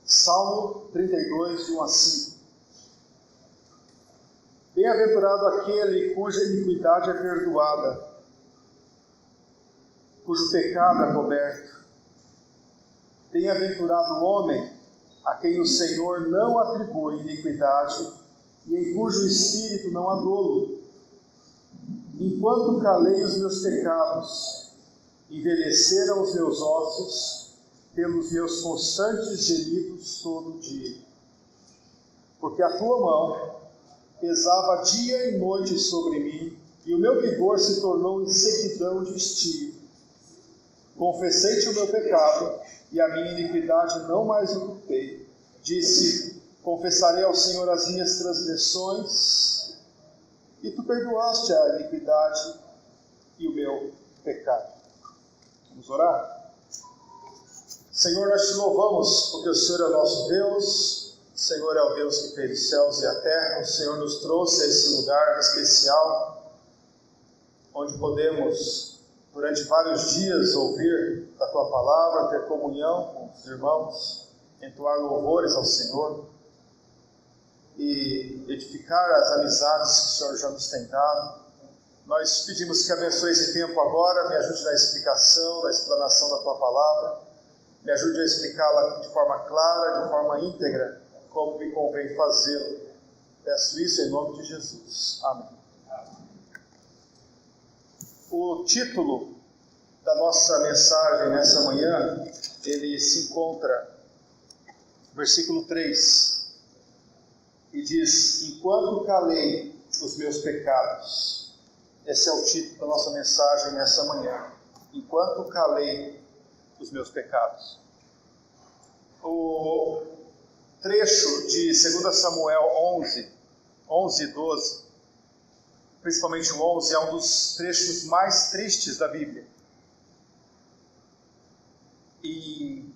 Salmo 32, de 1 a 5. Bem-aventurado aquele cuja iniquidade é perdoada, cujo pecado é coberto. Bem-aventurado o homem a quem o Senhor não atribui iniquidade e em cujo espírito não há dolo. Enquanto calei os meus pecados, envelheceram os meus ossos pelos meus constantes gemidos todo dia. Porque a tua mão pesava dia e noite sobre mim, e o meu vigor se tornou em sequidão de estio. Confessei-te o meu pecado, e a minha iniquidade não mais ocultei. Disse: confessarei ao Senhor as minhas transgressões, e tu perdoaste a iniquidade e o meu pecado. Vamos orar? Senhor, nós te louvamos, porque o Senhor é o nosso Deus, o Senhor é o Deus que fez os céus e a terra, o Senhor nos trouxe a esse lugar especial, onde podemos, durante vários dias, ouvir a Tua Palavra, ter comunhão com os irmãos, entoar louvores ao Senhor e edificar as amizades que o Senhor já nos tem dado. Nós pedimos que abençoe esse tempo agora, me ajude na explicação, na explanação da Tua Palavra, me ajude a explicá-la de forma clara, de forma íntegra, como me convém fazê-lo. Peço isso em nome de Jesus. Amém. O título da nossa mensagem nessa manhã, ele se encontra no versículo 3, e diz: enquanto calei os meus pecados. Esse é o título da nossa mensagem nessa manhã. Enquanto calei os meus pecados. O trecho de 2 Samuel 11 e 12, principalmente o 11, é um dos trechos mais tristes da Bíblia. E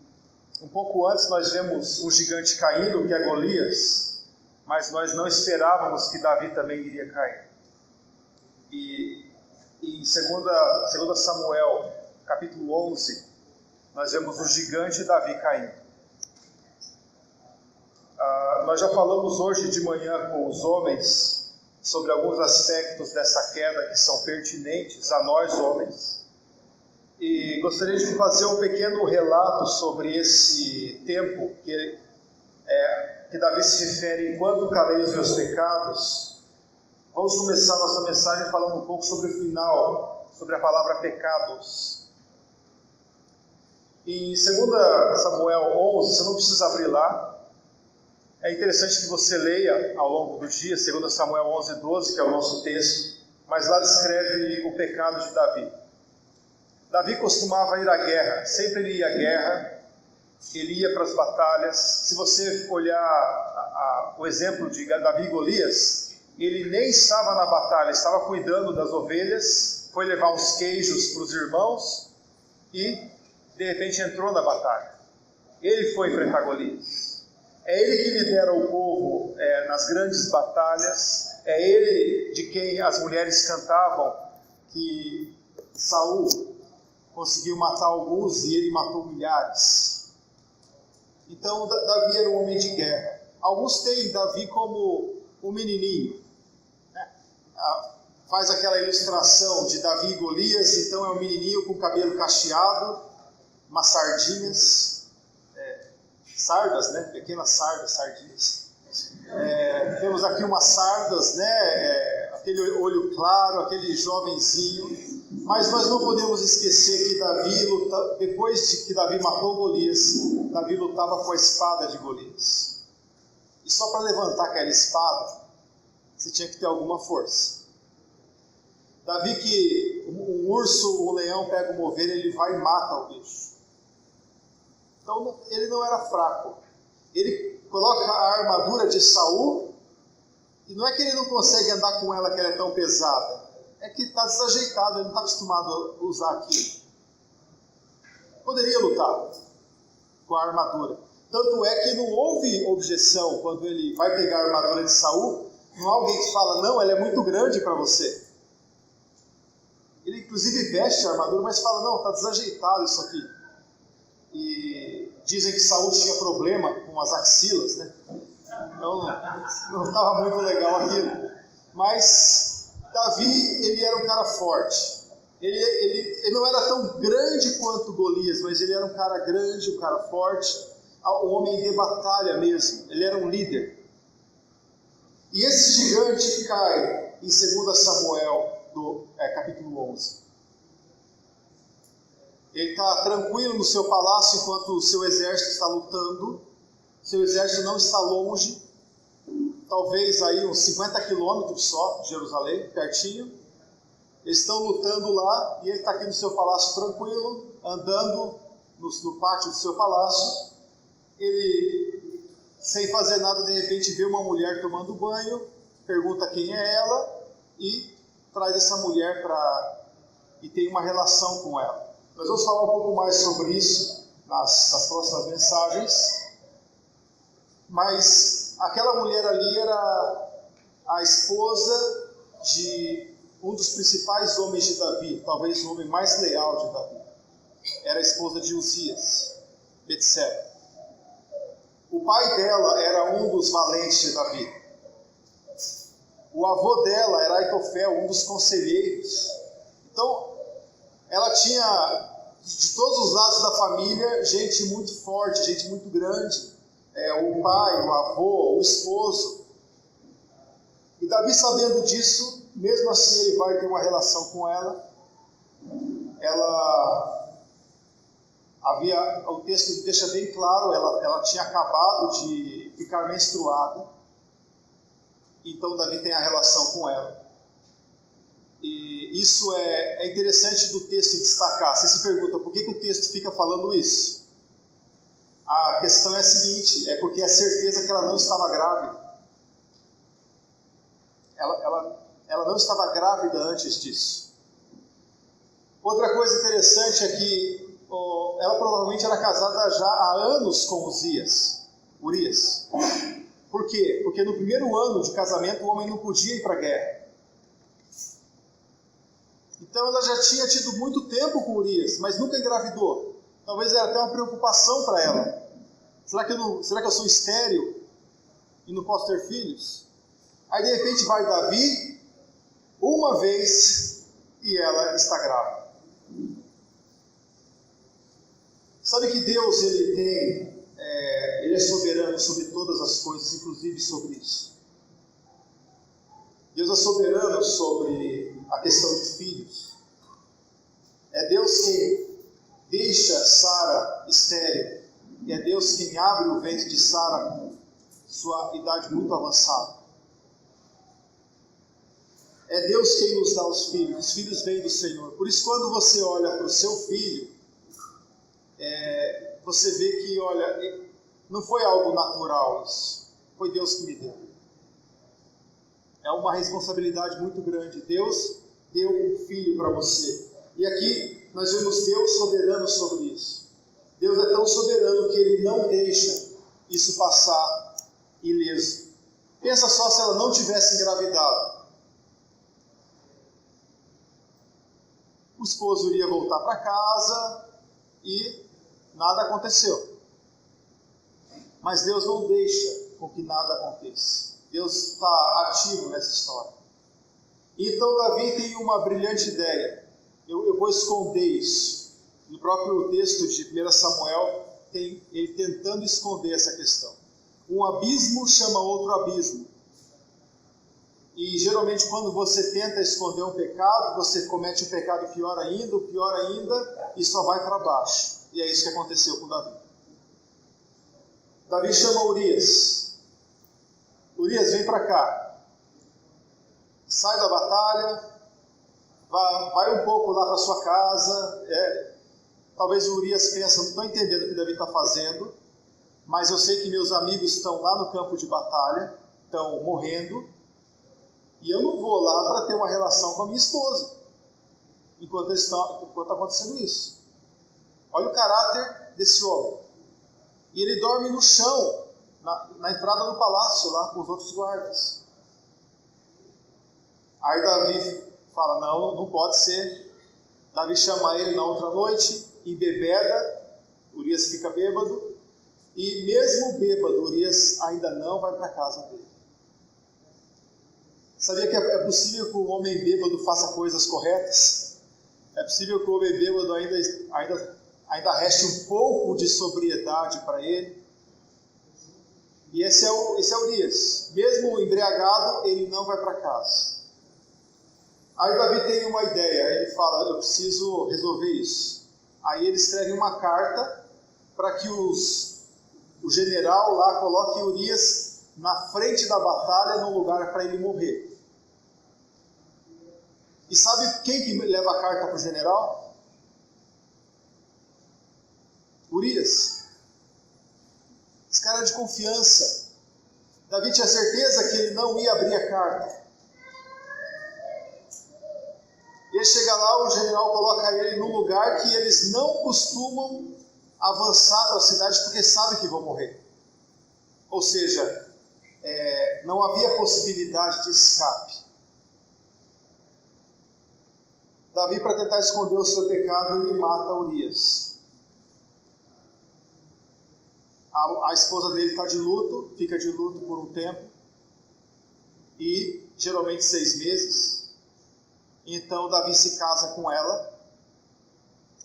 um pouco antes nós vemos um gigante caindo, que é Golias, mas nós não esperávamos que Davi também iria cair. E em 2 Samuel, capítulo 11, nós vemos o gigante Davi caindo. Nós já falamos hoje de manhã com os homens sobre alguns aspectos dessa queda que são pertinentes a nós homens. E gostaria de fazer um pequeno relato sobre esse tempo que Davi se refere: enquanto calei os meus pecados. Vamos começar a nossa mensagem falando um pouco sobre o final, sobre a palavra pecados. Em 2 Samuel 11, você não precisa abrir lá. É interessante que você leia ao longo do dia, 2 Samuel 11 e 12, que é o nosso texto, mas lá descreve o pecado de Davi. Davi costumava ir à guerra, sempre ele ia à guerra, ele ia para as batalhas. Se você olhar o exemplo de Davi e Golias, ele nem estava na batalha, estava cuidando das ovelhas, foi levar uns queijos para os irmãos e de repente entrou na batalha. Ele foi enfrentar Golias. É ele que lidera o povo nas grandes batalhas. É ele de quem as mulheres cantavam que Saul conseguiu matar alguns e ele matou milhares. Então Davi era um homem de guerra. Alguns têm Davi como um menininho, né? Faz aquela ilustração de Davi e Golias. Então é um menininho com cabelo cacheado, umas sardinhas, sardas, né? Pequenas sardas, sardinhas. Temos aqui umas sardas, né? Aquele olho claro, aquele jovenzinho. Mas nós não podemos esquecer que Davi, depois de que Davi matou Golias, Davi lutava com a espada de Golias. E só para levantar aquela espada, você tinha que ter alguma força. Davi, que um urso, um leão pega uma ovelha, ele vai e mata o bicho. Então ele não era fraco. Ele coloca a armadura de Saul, e não é que ele não consegue andar com ela, que ela é tão pesada. É que está desajeitado, ele não está acostumado a usar aquilo. Poderia lutar com a armadura. Tanto é que não houve objeção quando ele vai pegar a armadura de Saul. Não há alguém que fala: não, ela é muito grande para você. Ele inclusive veste a armadura, mas fala: não, está desajeitado isso aqui. E Dizem que Saul tinha problema com as axilas, né? Então não estava muito legal aquilo. Mas Davi, ele era um cara forte. Ele não era tão grande quanto Golias, mas ele era um cara grande, um cara forte, um homem de batalha mesmo. Ele era um líder. E esse gigante cai em 2 Samuel, capítulo 11. Ele está tranquilo no seu palácio enquanto o seu exército está lutando. Seu exército não está longe, talvez aí uns 50 quilômetros só de Jerusalém, pertinho. Eles estão lutando lá e ele está aqui no seu palácio tranquilo, andando no pátio do seu palácio. Ele, sem fazer nada, de repente vê uma mulher tomando banho, pergunta quem é ela e traz essa mulher e tem uma relação com ela. Nós vamos falar um pouco mais sobre isso nas próximas mensagens. Mas aquela mulher ali era a esposa de um dos principais homens de Davi, talvez o homem mais leal de Davi. Era a esposa de Uzias, Betseba. O pai dela era um dos valentes de Davi. O avô dela era Aitofel, um dos conselheiros. Então, ela tinha, de todos os lados da família, gente muito forte, gente muito grande. O pai, o avô, o esposo. E Davi, sabendo disso, mesmo assim ele vai ter uma relação com ela. O texto deixa bem claro, ela tinha acabado de ficar menstruada. Então Davi tem a relação com ela. E isso é interessante do texto destacar. Você se pergunta, por que o texto fica falando isso? A questão é a seguinte, é porque é certeza que ela não estava grávida. Ela não estava grávida antes disso. Outra coisa interessante é que ela provavelmente era casada já há anos com Urias. Por quê? Porque no primeiro ano de casamento o homem não podia ir para a guerra. Então ela já tinha tido muito tempo com Urias, mas nunca engravidou. Talvez era até uma preocupação para ela. Será que eu sou estéril e não posso ter filhos? Aí de repente vai Davi, uma vez, e ela está grávida. Sabe que Deus, ele é soberano sobre todas as coisas, inclusive sobre isso. Deus é soberano sobre a questão de filhos. É Deus quem deixa Sara estéril. E é Deus quem abre o ventre de Sara com sua idade muito avançada. É Deus quem nos dá os filhos vêm do Senhor. Por isso, quando você olha para o seu filho, você vê que, não foi algo natural isso. Foi Deus que me deu. É uma responsabilidade muito grande. Deus deu um filho para você. E aqui nós vemos Deus soberano sobre isso. Deus é tão soberano que Ele não deixa isso passar ileso. Pensa só se ela não tivesse engravidado. O esposo iria voltar para casa e nada aconteceu. Mas Deus não deixa com que nada aconteça. Deus está ativo nessa história. Então Davi tem uma brilhante ideia. Eu vou esconder isso. No próprio texto de 1 Samuel, tem ele tentando esconder essa questão. Um abismo chama outro abismo. E geralmente quando você tenta esconder um pecado, você comete um pecado pior ainda, e só vai para baixo. E é isso que aconteceu com Davi. Davi chama Urias. Urias, vem para cá. Sai da batalha, vai um pouco lá para sua casa. Talvez o Urias pense, não estou entendendo o que Davi está fazendo, mas eu sei que meus amigos estão lá no campo de batalha, estão morrendo, e eu não vou lá para ter uma relação com a minha esposa, enquanto está acontecendo isso. Olha o caráter desse homem. E ele dorme no chão, na entrada do palácio, lá com os outros guardas. Aí Davi fala, não pode ser. Davi chama ele na outra noite, embebeda, Urias fica bêbado, E mesmo bêbado, Urias ainda não vai para a casa dele. Sabia que é possível que o homem bêbado faça coisas corretas? É possível que o homem bêbado ainda reste um pouco de sobriedade para ele? E esse é Urias. Mesmo embriagado, ele não vai para casa. Aí Davi tem uma ideia, ele fala, eu preciso resolver isso. Aí ele escreve uma carta para que o general lá coloque Urias na frente da batalha, num lugar para ele morrer. E sabe quem que leva a carta para o general? Urias. Esse cara é de confiança. Davi tinha certeza que ele não ia abrir a carta. E ele chega lá, o general coloca ele num lugar que eles não costumam avançar para a cidade porque sabem que vão morrer. Ou seja, não havia possibilidade de escape. Davi, para tentar esconder o seu pecado, ele mata Urias. A esposa dele está de luto, fica de luto por um tempo, e geralmente 6 meses. Então Davi se casa com ela,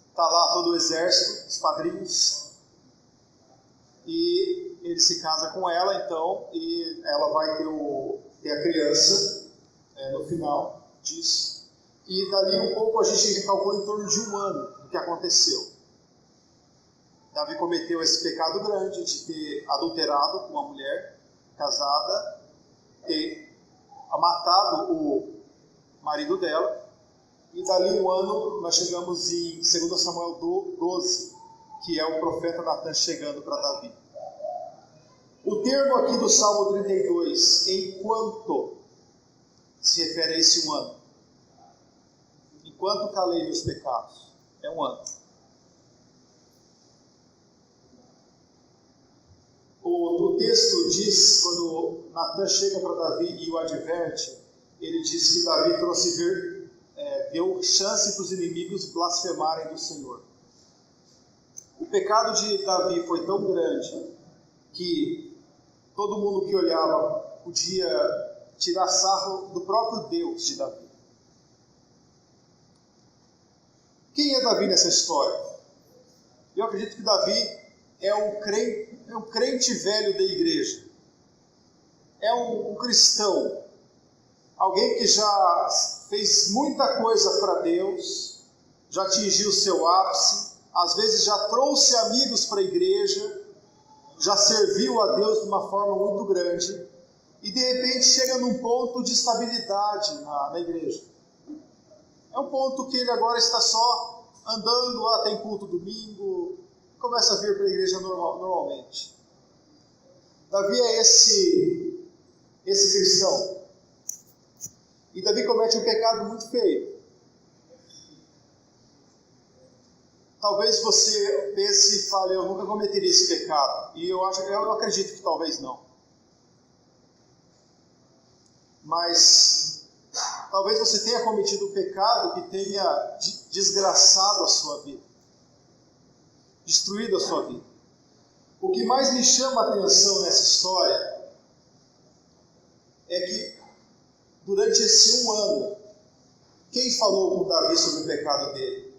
está lá todo o exército, os padrinhos, e ele se casa com ela, então, e ela vai ter a criança no final disso. E dali um pouco a gente calcula em torno de 1 ano do que aconteceu. Davi cometeu esse pecado grande de ter adulterado com uma mulher casada, ter matado o marido dela, e dali 1 ano nós chegamos em 2 Samuel 12, que é o profeta Natan chegando para Davi. O termo aqui do Salmo 32, enquanto, se refere a esse 1 ano. Enquanto calei meus pecados, é 1 ano. O texto diz, quando Natan chega para Davi e o adverte, ele diz que Davi deu chance para os inimigos blasfemarem do Senhor. O pecado de Davi foi tão grande que todo mundo que olhava podia tirar sarro do próprio Deus de Davi. Quem é Davi nessa história? Eu acredito que Davi é um crente velho da igreja. É um cristão. Alguém que já fez muita coisa para Deus, já atingiu o seu ápice, às vezes já trouxe amigos para a igreja, já serviu a Deus de uma forma muito grande, e de repente chega num ponto de estabilidade na igreja. É um ponto que ele agora está só andando, tem culto domingo, começa a vir para a igreja normalmente. Davi é esse cristão. E Davi comete um pecado muito feio. Talvez você pense e fale, eu nunca cometeria esse pecado. E eu acredito que talvez não. Mas talvez você tenha cometido um pecado que tenha desgraçado a sua vida. Destruído a sua vida. O que mais me chama a atenção nessa história é que durante esse 1 ano, quem falou com Davi sobre o pecado dele?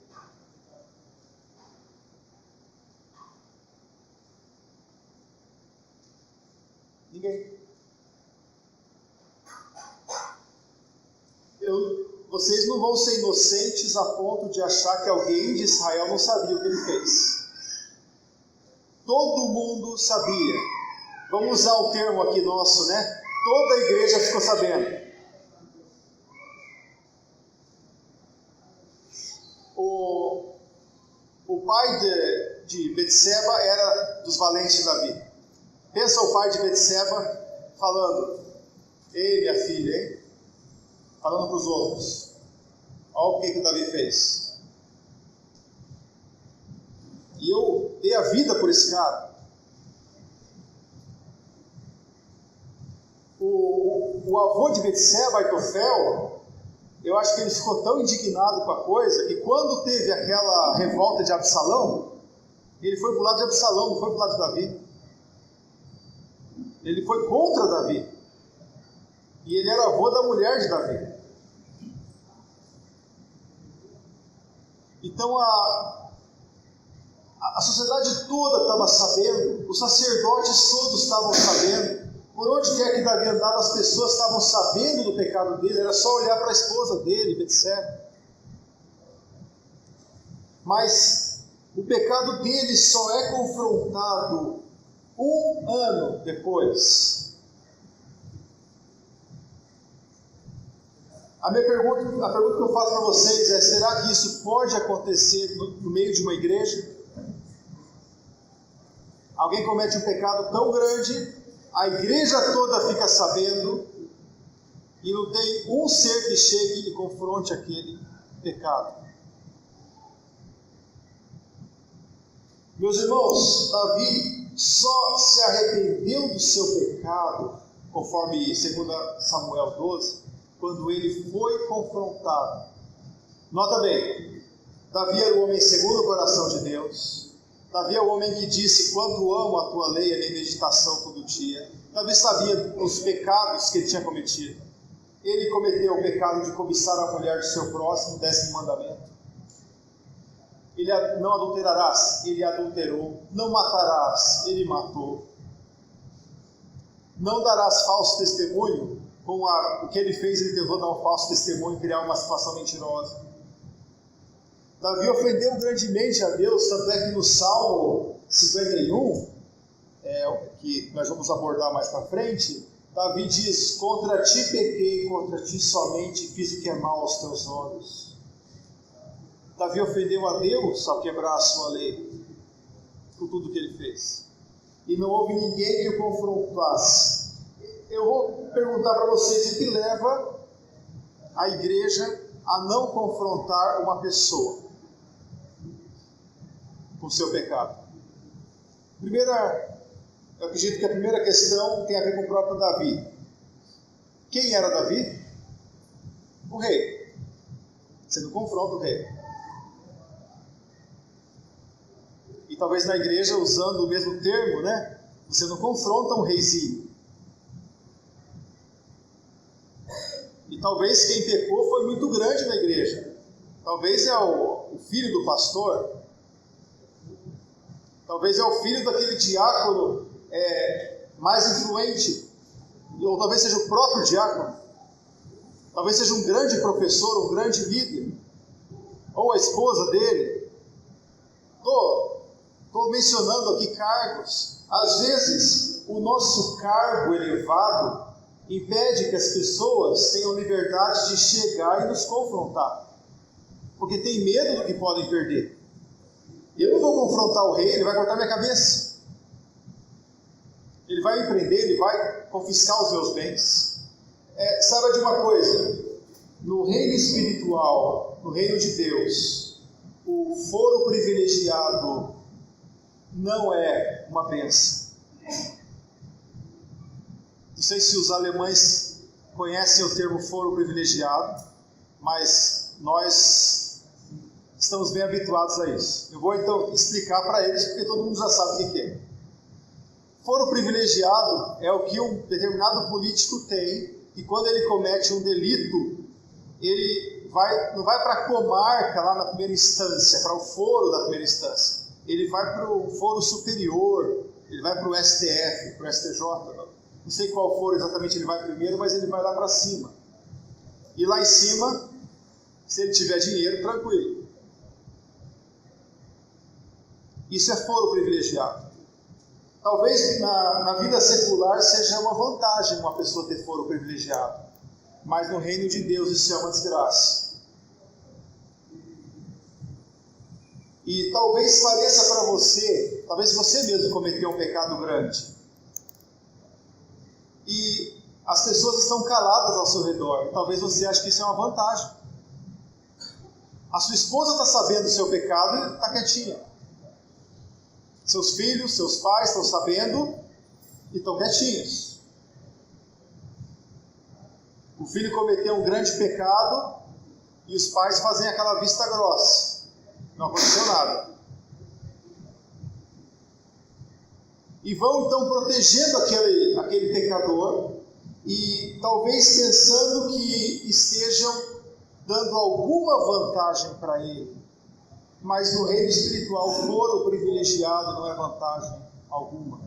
Ninguém. Vocês não vão ser inocentes a ponto de achar que alguém de Israel não sabia o que ele fez. Todo mundo sabia. Vamos usar o termo aqui nosso, né? Toda a igreja ficou sabendo. O pai de Betseba era dos valentes de Davi. Pensa o pai de Betseba falando, ei minha filha, hein? Falando para os outros. Olha o que Davi fez. E eu dei a vida por esse cara. O avô de Betseba, Aitofel, eu acho que ele ficou tão indignado com a coisa que quando teve aquela revolta de Absalão, ele foi para o lado de Absalão, não foi para o lado de Davi. Ele foi contra Davi. E ele era avô da mulher de Davi. Então a sociedade toda estava sabendo, os sacerdotes todos estavam sabendo, por onde quer que Davi andava, as pessoas estavam sabendo do pecado dele, era só olhar para a esposa dele, etc. Mas o pecado dele só é confrontado 1 ano depois. A pergunta que eu faço para vocês é: será que isso pode acontecer no meio de uma igreja? Alguém comete um pecado tão grande, a igreja toda fica sabendo, e não tem um ser que chegue e confronte aquele pecado. Meus irmãos, Davi só se arrependeu do seu pecado, conforme 2 Samuel 12, quando ele foi confrontado. Nota bem, Davi era o homem segundo o coração de Deus. Davi é o homem que disse: quanto amo a tua lei, a minha meditação todo dia. Davi sabia os pecados que ele tinha cometido. Ele cometeu o pecado de cobiçar a mulher do seu próximo, 10º mandamento. Ele não adulterarás, ele adulterou. Não matarás, ele matou. Não darás falso testemunho. O que ele fez, ele tentou dar um falso testemunho, criar uma situação mentirosa. Davi ofendeu grandemente a Deus, tanto é que no Salmo 51, que nós vamos abordar mais para frente, Davi diz: contra ti pequei, contra ti somente fiz o que é mal aos teus olhos. Davi ofendeu a Deus ao quebrar a sua lei, por tudo que ele fez. E não houve ninguém que o confrontasse. Eu vou perguntar para vocês o que leva a igreja a não confrontar uma pessoa com o seu pecado. Eu acredito que a primeira questão tem a ver com o próprio Davi. Quem era Davi? O rei. Você não confronta o rei. E talvez na igreja, usando o mesmo termo, né? Você não confronta um reizinho. E talvez quem pecou foi muito grande na igreja. Talvez é o filho do pastor. Talvez é o filho daquele diácono mais influente. Ou talvez seja o próprio diácono. Talvez seja um grande professor, um grande líder. Ou a esposa dele. Estou mencionando aqui cargos. Às vezes, o nosso cargo elevado impede que as pessoas tenham liberdade de chegar e nos confrontar. Porque tem medo do que podem perder. Eu não vou confrontar o rei, ele vai cortar minha cabeça. Ele vai me prender, ele vai confiscar os meus bens. Saiba de uma coisa: no reino espiritual, no reino de Deus, o foro privilegiado não é uma bênção. Não sei se os alemães conhecem o termo foro privilegiado, mas nós estamos bem habituados a isso. Eu vou então explicar para eles, porque todo mundo já sabe o que é. Foro privilegiado é o que um determinado político tem, e quando ele comete um delito, ele não vai para a comarca lá na primeira instância, para o foro da primeira instância. Ele vai para o foro superior, ele vai para o STF, para o STJ, não sei qual foro exatamente ele vai primeiro, mas ele vai lá para cima. E lá em cima, se ele tiver dinheiro, tranquilo. Isso é foro privilegiado. Talvez na vida secular seja uma vantagem uma pessoa ter foro privilegiado, mas no reino de Deus isso é uma desgraça. E talvez pareça para você, talvez você mesmo cometeu um pecado grande, e as pessoas estão caladas ao seu redor, talvez você ache que isso é uma vantagem. A sua esposa está sabendo do seu pecado e está quietinha. Seus filhos, seus pais estão sabendo e estão quietinhos. O filho cometeu um grande pecado e os pais fazem aquela vista grossa. Não aconteceu nada. e vão então protegendo aquele pecador, e talvez pensando que estejam dando alguma vantagem para ele, mas no reino espiritual, foro privilegiado não é vantagem alguma.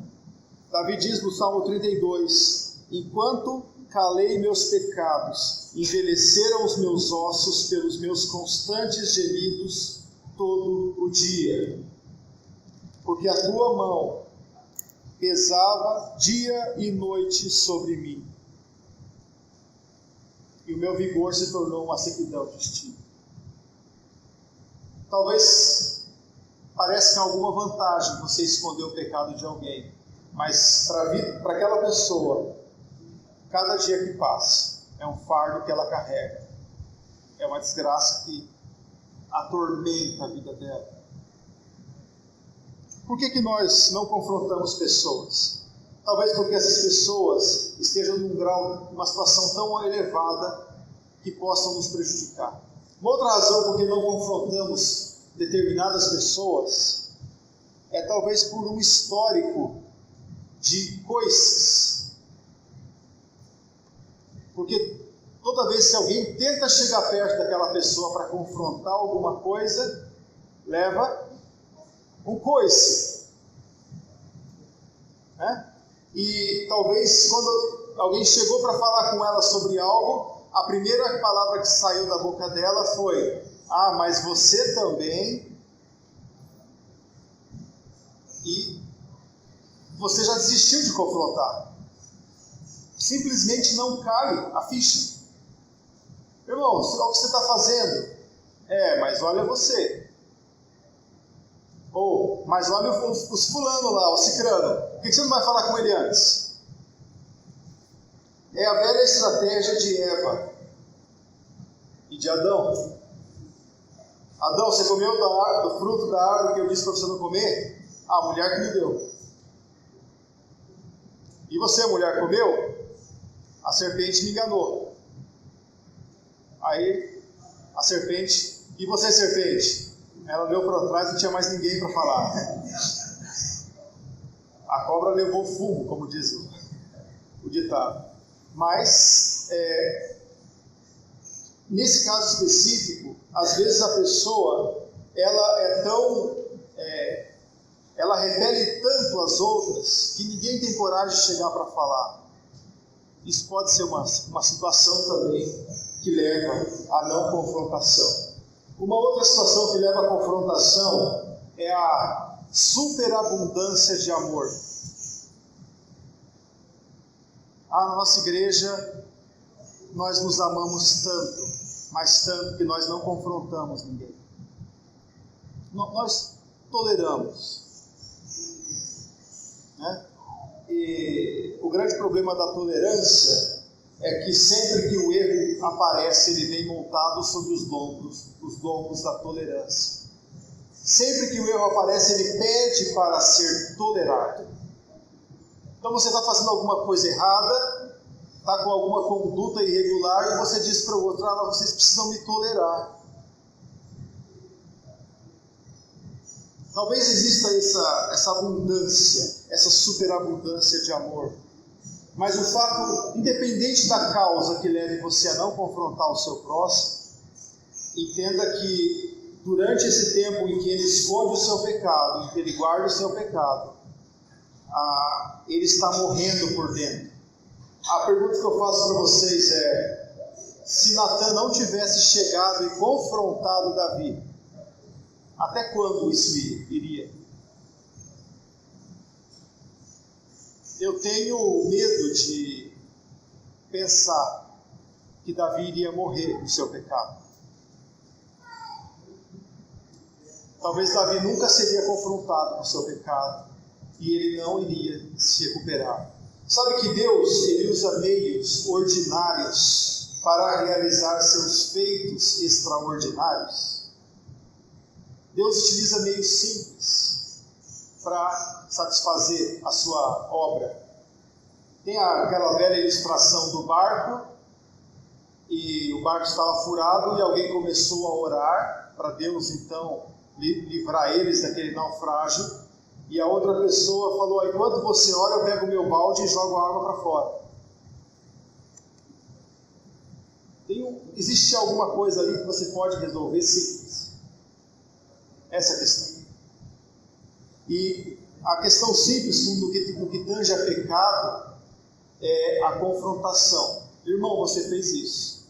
Davi diz no Salmo 32, enquanto calei meus pecados, envelheceram os meus ossos pelos meus constantes gemidos todo o dia. Porque a tua mão pesava dia e noite sobre mim, e o meu vigor se tornou uma sequidão de estio. Talvez pareça que há alguma vantagem você esconder o pecado de alguém, mas para aquela pessoa, cada dia que passa é um fardo que ela carrega, é uma desgraça que atormenta a vida dela. Por que nós não confrontamos pessoas? Talvez porque essas pessoas estejam numa situação tão elevada que possam nos prejudicar. Uma outra razão por que não confrontamos determinadas pessoas é talvez por um histórico de coices. Porque toda vez que alguém tenta chegar perto daquela pessoa para confrontar alguma coisa, leva um coice. Né? E talvez quando alguém chegou para falar com ela sobre algo, a primeira palavra que saiu da boca dela foi: ah, mas você também. E você já desistiu de confrontar. Simplesmente não cai a ficha. Irmão, olha o que você está fazendo. Mas olha você. Ou, mas olha os fulano lá, o cicrano. Por que você não vai falar com ele antes? É a velha estratégia de Eva e de Adão. Adão, você comeu do fruto da árvore que eu disse para você não comer? A mulher que me deu. E você, mulher, comeu? A serpente me enganou. Aí, a serpente... E você, serpente? Ela olhou para trás e não tinha mais ninguém para falar. A cobra levou fumo, como diz o ditado. Mas, nesse caso específico, às vezes a pessoa, ela é tão... ela repele tanto as outras que ninguém tem coragem de chegar para falar. Isso pode ser uma situação também que leva à não confrontação. Uma outra situação que leva à confrontação é a superabundância de amor. Na nossa igreja, nós nos amamos tanto, mas tanto que nós não confrontamos ninguém. Nós toleramos. Né? E o grande problema da tolerância é que sempre que o erro aparece, ele vem montado sobre os lombos da tolerância. Sempre que o erro aparece, ele pede para ser tolerado. Então você está fazendo alguma coisa errada, está com alguma conduta irregular, e você diz para o outro: vocês precisam me tolerar. Talvez exista essa abundância, essa superabundância de amor. Mas o fato, independente da causa que leve você a não confrontar o seu próximo, entenda que durante esse tempo em que ele esconde o seu pecado, em que ele guarda o seu pecado, ele está morrendo por dentro. A pergunta que eu faço para vocês é: se Natan não tivesse chegado e confrontado Davi, até quando isso iria? Eu tenho medo de pensar que Davi iria morrer no seu pecado. Talvez Davi nunca seria confrontado com o seu pecado e ele não iria se recuperar. Sabe que Deus, ele usa meios ordinários para realizar seus feitos extraordinários? Deus utiliza meios simples para satisfazer a sua obra. Tem aquela velha ilustração do barco, e o barco estava furado e alguém começou a orar para Deus então livrar eles daquele naufrágio, E a outra pessoa falou: enquanto você ora, eu pego o meu balde e jogo a água para fora. Existe alguma coisa ali que você pode resolver simples? Essa é a questão. E a questão simples no que tange a pecado é a confrontação. Irmão, você fez isso.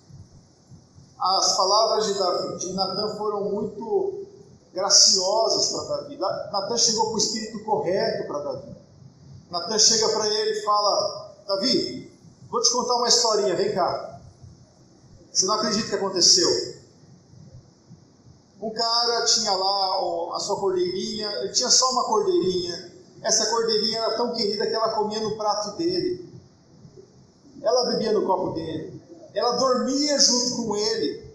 As palavras de Natan foram muito graciosas para Davi. Natan chegou com o espírito correto para Davi. Natan chega para ele e fala: Davi, vou te contar uma historinha, vem cá. Você não acredita que aconteceu? Um cara tinha lá a sua cordeirinha, ele tinha só uma cordeirinha. Essa cordeirinha era tão querida que ela comia no prato dele. Ela bebia no copo dele. Ela dormia junto com ele.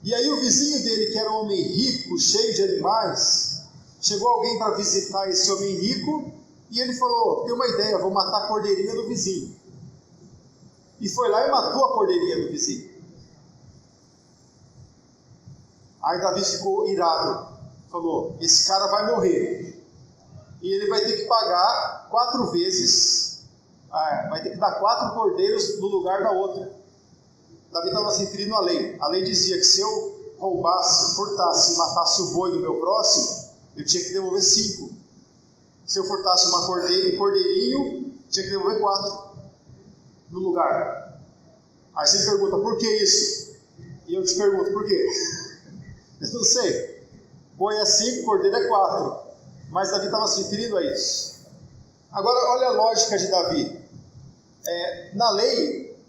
E aí o vizinho dele, que era um homem rico, cheio de animais, chegou alguém para visitar esse homem rico e ele falou: tem uma ideia, vou matar a cordeirinha do vizinho. E foi lá e matou a cordeirinha do vizinho. Aí Davi ficou irado. Falou: esse cara vai morrer. E ele vai ter que pagar 4 vezes. Vai ter que dar 4 cordeiros no lugar da outra. Davi estava se referindo à lei. A lei dizia que se eu roubasse, furtasse e matasse o boi do meu próximo, eu tinha que devolver 5. Se eu furtasse um cordeirinho, tinha que devolver 4 no lugar. Aí você me pergunta: por que isso? E eu te pergunto: por quê? Eu não sei. Boi é 5, cordeiro é 4. Mas Davi estava se referindo a isso. Agora, olha a lógica de Davi. Na lei,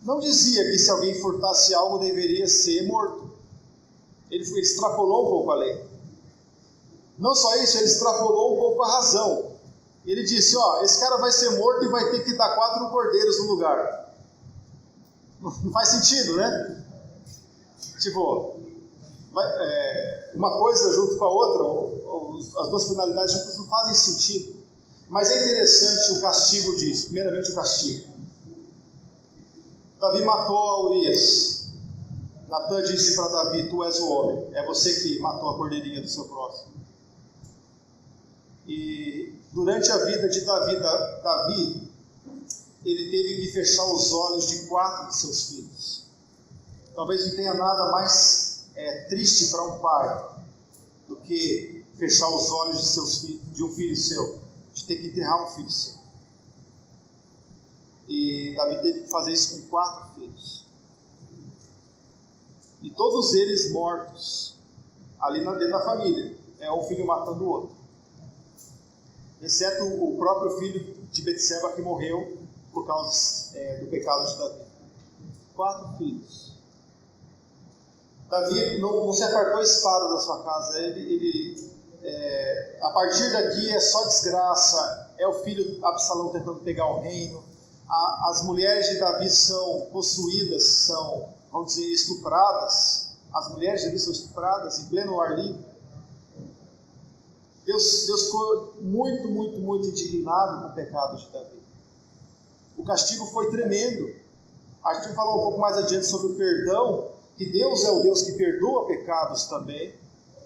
não dizia que se alguém furtasse algo deveria ser morto. Ele extrapolou um pouco a lei. Não só isso, ele extrapolou um pouco a razão. Ele disse: esse cara vai ser morto e vai ter que dar 4 cordeiros no lugar. Não faz sentido, né? Tipo, uma coisa junto com a outra, as duas finalidades juntas não fazem sentido. Mas é interessante o castigo disso. Primeiramente, o castigo. Davi matou a Urias. Natan disse para Davi: tu és o homem. É você que matou a cordeirinha do seu próximo. E durante a vida de Davi, ele teve que fechar os olhos de 4 de seus filhos. Talvez não tenha nada mais triste para um pai do que fechar os olhos de um filho seu, de ter que enterrar um filho seu. E Davi teve que fazer isso com 4 filhos. E todos eles mortos, ali dentro da família. Um filho matando o outro. Exceto o próprio filho de Betseba, que morreu por causa do pecado de Davi. 4 filhos. Davi não se apartou espada da sua casa. A partir daqui é só desgraça. É o filho Absalão tentando pegar o reino. As mulheres de Davi são possuídas, são, vamos dizer, estupradas. As mulheres de Davi são estupradas em pleno ar livre. Deus ficou muito, muito, muito indignado com o pecado de Davi. O castigo foi tremendo. A gente vai falar um pouco mais adiante sobre o perdão, que Deus é o Deus que perdoa pecados também.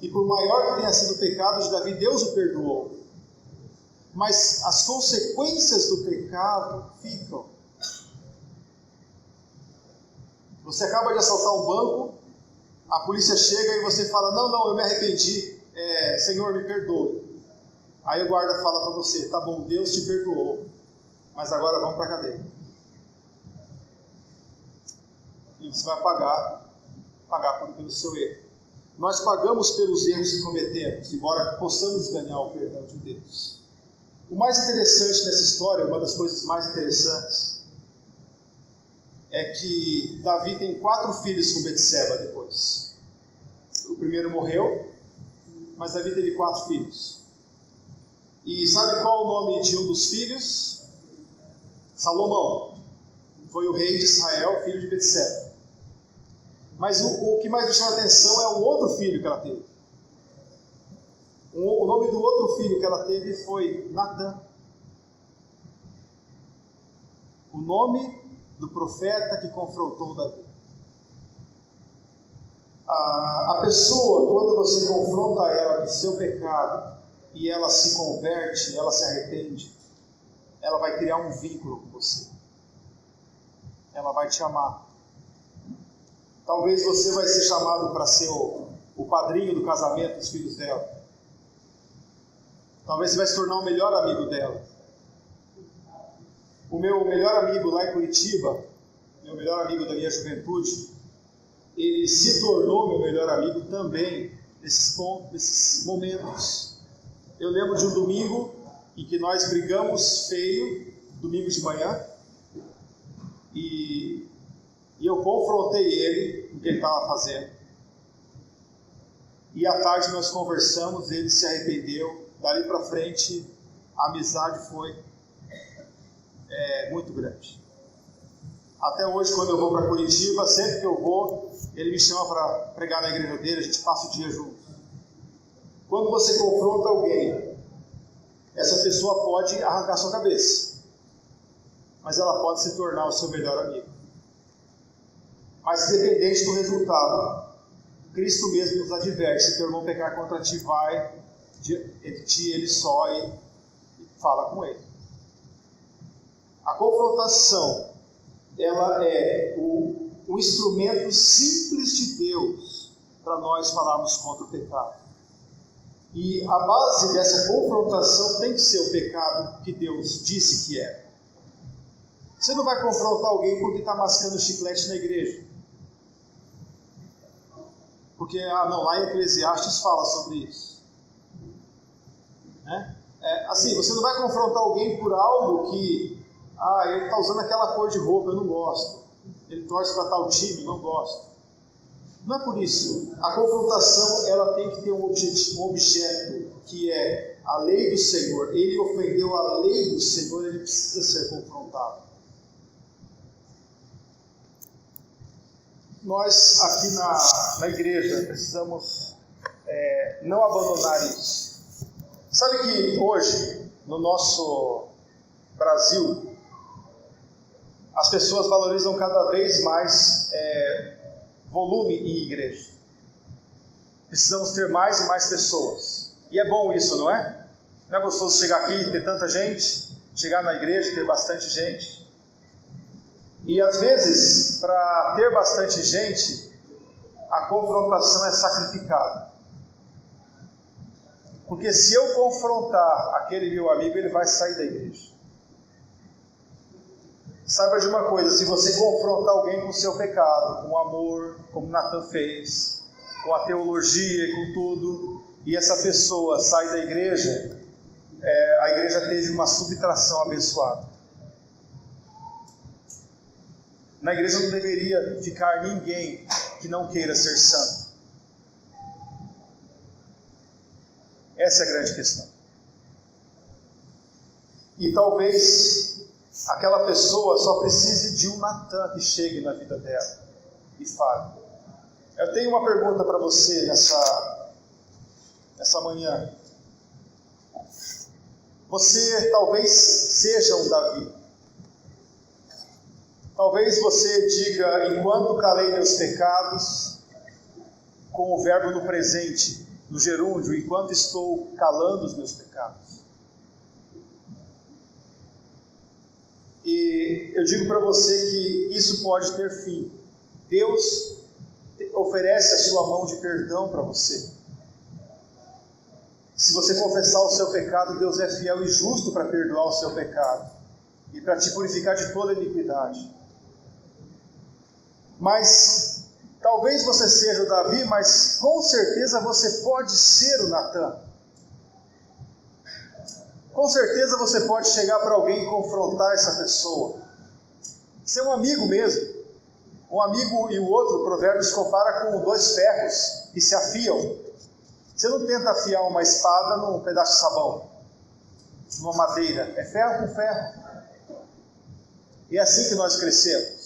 E por maior que tenha sido o pecado de Davi, Deus o perdoou. Mas as consequências do pecado ficam. Você acaba de assaltar um banco, a polícia chega e você fala: não, eu me arrependi, Senhor, me perdoe. Aí o guarda fala para você: tá bom, Deus te perdoou, mas agora vamos para a cadeia. E você vai pagar pelo seu erro. Nós pagamos pelos erros que cometemos, embora possamos ganhar o perdão de Deus. O mais interessante nessa história, uma das coisas mais interessantes, é que Davi tem 4 filhos com Betseba depois. O primeiro morreu, mas Davi teve 4 filhos. E sabe qual o nome de um dos filhos? Salomão. Foi o rei de Israel, filho de Betseba. Mas o que mais me chama a atenção é o outro filho que ela teve. O nome do outro filho que ela teve foi Natan. O nome do profeta que confrontou Davi. A pessoa, quando você confronta ela do seu pecado, e ela se converte, ela se arrepende, ela vai criar um vínculo com você. Ela vai te amar. Talvez você vai ser chamado para ser o padrinho do casamento dos filhos dela. Talvez você vai se tornar o melhor amigo dela. O meu melhor amigo lá em Curitiba, meu melhor amigo da minha juventude, ele se tornou meu melhor amigo também nesses momentos. Eu lembro de um domingo em que nós brigamos feio, domingo de manhã, e eu confrontei ele com o que ele estava fazendo. E à tarde nós conversamos, ele se arrependeu. Dali para frente, a amizade foi muito grande. Até hoje, quando eu vou para Curitiba, sempre que eu vou, ele me chama para pregar na igreja dele, a gente passa o dia junto. Quando você confronta alguém, essa pessoa pode arrancar sua cabeça, mas ela pode se tornar o seu melhor amigo. Mas independente do resultado, Cristo mesmo nos adverte: se teu irmão pecar contra ti, vai entre ti e ele só e fala com ele. A confrontação, ela é o instrumento simples de Deus para nós falarmos contra o pecado. E a base dessa confrontação tem que ser o pecado que Deus disse que é. Você não vai confrontar alguém porque está mascando chiclete na igreja. Porque, lá em Eclesiastes fala sobre isso. Assim, você não vai confrontar alguém por algo que, ele está usando aquela cor de roupa, eu não gosto. Ele torce para tal time, não gosto. Não é por isso. A confrontação, ela tem que ter um objeto, que é a lei do Senhor. Ele ofendeu a lei do Senhor, ele precisa ser confrontado. Nós aqui na igreja precisamos não abandonar isso. Sabe que hoje, no nosso Brasil, as pessoas valorizam cada vez mais volume em igreja. Precisamos ter mais e mais pessoas. E é bom isso, não é? Não é gostoso chegar aqui e ter tanta gente, chegar na igreja e ter bastante gente. E às vezes, para ter bastante gente, a confrontação é sacrificada. Porque se eu confrontar aquele meu amigo, ele vai sair da igreja. Saiba de uma coisa: se você confrontar alguém com o seu pecado, com amor, como Natan fez, com a teologia e com tudo, e essa pessoa sai da igreja, a igreja teve uma subtração abençoada. Na igreja não deveria ficar ninguém que não queira ser santo. Essa é a grande questão. E talvez aquela pessoa só precise de um Natan que chegue na vida dela e fale. Eu tenho uma pergunta para você nessa manhã. Você talvez seja um Davi. Talvez você diga: enquanto calei meus pecados, com o verbo no presente, no gerúndio, enquanto estou calando os meus pecados. E eu digo para você que isso pode ter fim. Deus oferece a sua mão de perdão para você. Se você confessar o seu pecado, Deus é fiel e justo para perdoar o seu pecado e para te purificar de toda iniquidade. Mas talvez você seja o Davi, mas com certeza você pode ser o Natan. Com certeza você pode chegar para alguém e confrontar essa pessoa. Ser um amigo mesmo. Um amigo e o outro, o Provérbios compara com dois ferros que se afiam. Você não tenta afiar uma espada num pedaço de sabão, numa madeira. É ferro com ferro. E é assim que nós crescemos.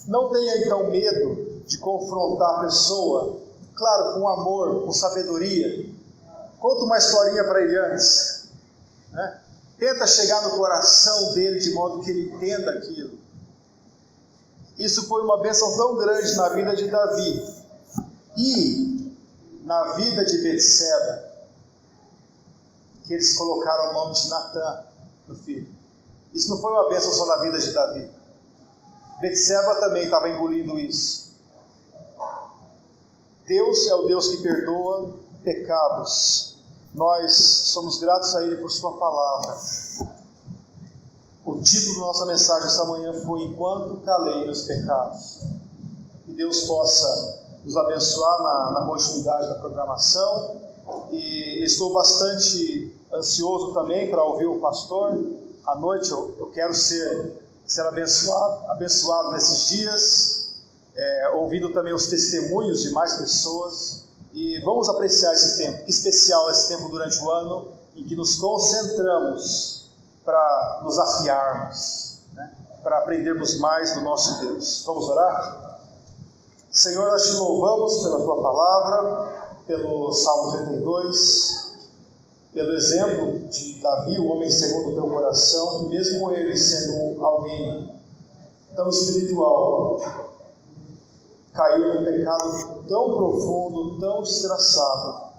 Não tenha então medo de confrontar a pessoa, claro, com amor, com sabedoria. Conta uma historinha para ele antes, né? Tenta chegar no coração dele de modo que ele entenda aquilo. Isso foi uma bênção tão grande na vida de Davi e na vida de Betseba, que eles colocaram o nome de Natan no filho. Isso não foi uma bênção só na vida de Davi. Betseba também estava engolindo isso. Deus é o Deus que perdoa pecados. Nós somos gratos a Ele por Sua palavra. O título da nossa mensagem esta manhã foi Enquanto Calei Meus Pecados. Que Deus possa nos abençoar na continuidade da programação. E estou bastante ansioso também para ouvir o pastor. À noite eu quero ser abençoado nesses dias, ouvindo também os testemunhos de mais pessoas. E vamos apreciar esse tempo, que especial esse tempo durante o ano, em que nos concentramos para nos afiarmos, né? Para aprendermos mais do nosso Deus. Vamos orar? Senhor, nós te louvamos pela Tua palavra, pelo Salmo 32, pelo exemplo de Davi, o homem segundo o Teu coração, que mesmo ele sendo alguém tão espiritual, caiu num pecado tão profundo, tão desgraçado.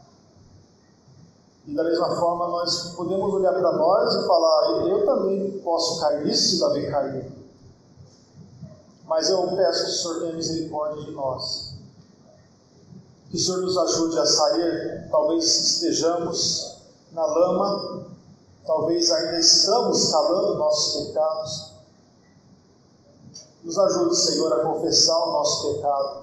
E da mesma forma nós podemos olhar para nós e falar, eu também posso cair nisso se Davi caiu. Mas eu peço que o Senhor tenha misericórdia de nós. Que o Senhor nos ajude a sair, talvez estejamos na lama, talvez ainda estamos calando nossos pecados. Nos ajude, Senhor, a confessar o nosso pecado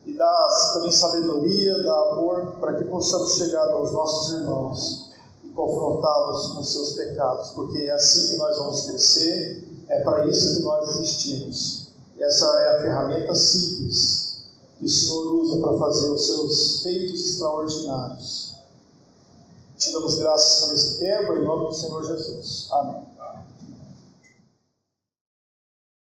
e dá também sabedoria, dá amor, para que possamos chegar aos nossos irmãos e confrontá-los com seus pecados, porque é assim que nós vamos crescer, é para isso que nós existimos. Essa é a ferramenta simples que o Senhor usa para fazer os seus feitos extraordinários. Te damos graças por esse tempo, em nome do Senhor Jesus. Amém.